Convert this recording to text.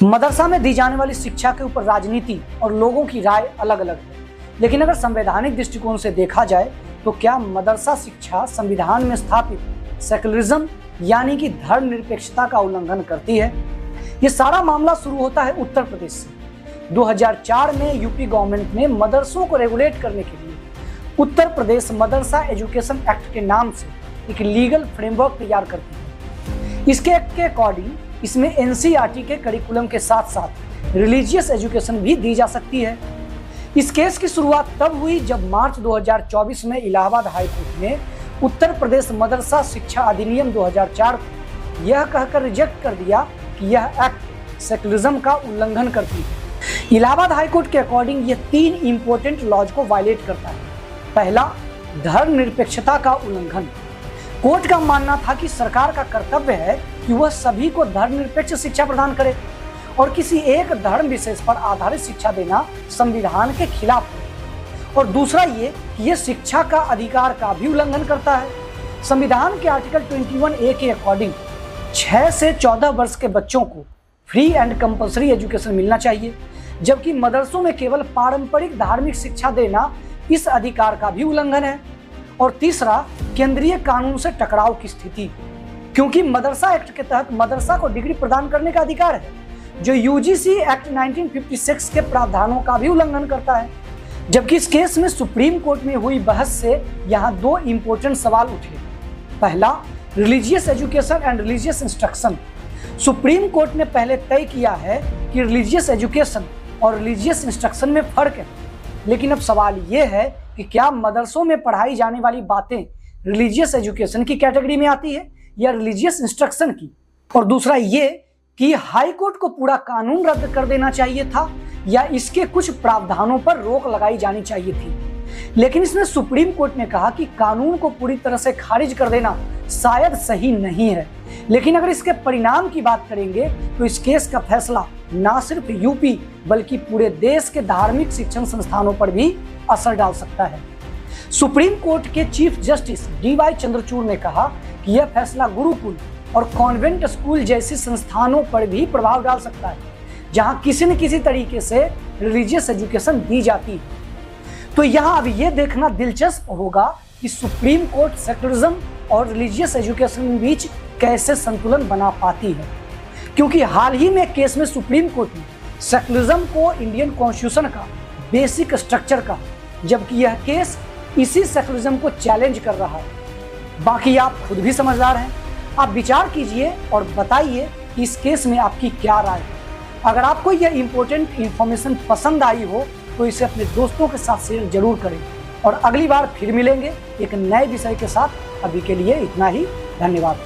मदरसा में दी जाने वाली शिक्षा के ऊपर राजनीति और लोगों की राय अलग अलग है, लेकिन अगर संवैधानिक दृष्टिकोण से देखा जाए तो क्या मदरसा शिक्षा संविधान में स्थापित सेकुलरिज्म यानी कि धर्मनिरपेक्षता का उल्लंघन करती है? ये सारा मामला शुरू होता है उत्तर प्रदेश से। 2004 में यूपी गवर्नमेंट ने मदरसों को रेगुलेट करने के लिए उत्तर प्रदेश मदरसा एजुकेशन एक्ट के नाम से एक लीगल फ्रेमवर्क तैयार करती है। इसके एक्ट के अकॉर्डिंग इसमें एनसीईआरटी के करिकुलम के साथ साथ रिलीजियस एजुकेशन भी दी जा सकती है। इस केस की शुरुआत तब हुई जब मार्च 2024 में इलाहाबाद हाई कोर्ट ने उत्तर प्रदेश मदरसा शिक्षा अधिनियम 2004 को यह कहकर रिजेक्ट कर दिया कि यह एक्ट सेकुलरिज्म का उल्लंघन करती है। इलाहाबाद हाई कोर्ट के अकॉर्डिंग यह 3 इंपॉर्टेंट लॉज को वायलेट करता है। पहला, धर्मनिरपेक्षता का उल्लंघन। कोर्ट का मानना था कि सरकार का कर्तव्य है कि वह सभी को धर्मनिरपेक्ष शिक्षा प्रदान करे और किसी एक धर्म विशेष पर आधारित शिक्षा देना संविधान के खिलाफ है। और दूसरा ये कि यह शिक्षा का अधिकार का भी उल्लंघन करता है। संविधान के आर्टिकल 21A के अकॉर्डिंग 6 से 14 वर्ष के बच्चों को फ्री एंड कंपल्सरी एजुकेशन मिलना चाहिए, जबकि मदरसों में केवल पारंपरिक धार्मिक शिक्षा देना इस अधिकार का भी उल्लंघन है। और तीसरा, केंद्रीय कानून से टकराव की स्थिति, क्योंकि मदरसा एक्ट के तहत मदरसा को डिग्री प्रदान करने का अधिकार है, जो यूजीसी एक्ट 1956 के प्रावधानों का भी उल्लंघन करता है। जबकि इस केस में सुप्रीम कोर्ट में हुई बहस से यहाँ 2 इंपॉर्टेंट सवाल उठे। पहला, religious education and religious instruction. Supreme court ने पहले तय किया है कि रिलीजियस एजुकेशन और रिलीजियस इंस्ट्रक्शन में फर्क है, लेकिन अब सवाल ये है कि क्या मदरसों में पढ़ाई जाने वाली बातें रिलीजियस एजुकेशन की कैटेगरी में आती है या रिलीजियस इंस्ट्रक्शन की? और दूसरा ये कि हाई कोर्ट को पूरा कानून रद्द कर देना चाहिए था या इसके कुछ प्रावधानों पर रोक लगाई जानी चाहिए थी। लेकिन इसमें सुप्रीम कोर्ट ने कहा कि कानून को पूरी तरह से खारिज कर देना शायद सही नहीं है, लेकिन अगर इसके परिणाम की बात करेंगे तो इस केस का फैसला ना सिर्फ यूपी बल्कि पूरे देश के धार्मिक शिक्षण संस्थानों पर भी असर डाल सकता है। सुप्रीम कोर्ट के चीफ जस्टिस DY चंद्रचूड़ ने कहा कि यह फैसला गुरुकुल और कॉन्वेंट स्कूल जैसी संस्थानों पर भी प्रभाव डाल सकता है, जहां किसी न किसी तरीके से रिलीजियस एजुकेशन दी जाती है। तो यहाँ अब ये देखना दिलचस्प होगा कि सुप्रीम कोर्ट सेकुलरिज्म और रिलीजियस एजुकेशन के बीच कैसे संतुलन बना पाती है, क्योंकि हाल ही में केस में सुप्रीम कोर्ट ने सेकुलरिज्म को इंडियन कॉन्स्टिट्यूशन का बेसिक स्ट्रक्चर का, जबकि यह केस इसी सेकुलरिज्म को चैलेंज कर रहा है। बाकी आप खुद भी समझदार हैं, आप विचार कीजिए और बताइए कि इस केस में आपकी क्या राय है। अगर आपको यह इंपॉर्टेंट इंफॉर्मेशन पसंद आई हो तो इसे अपने दोस्तों के साथ शेयर जरूर करें और अगली बार फिर मिलेंगे एक नए विषय के साथ। अभी के लिए इतना ही, धन्यवाद।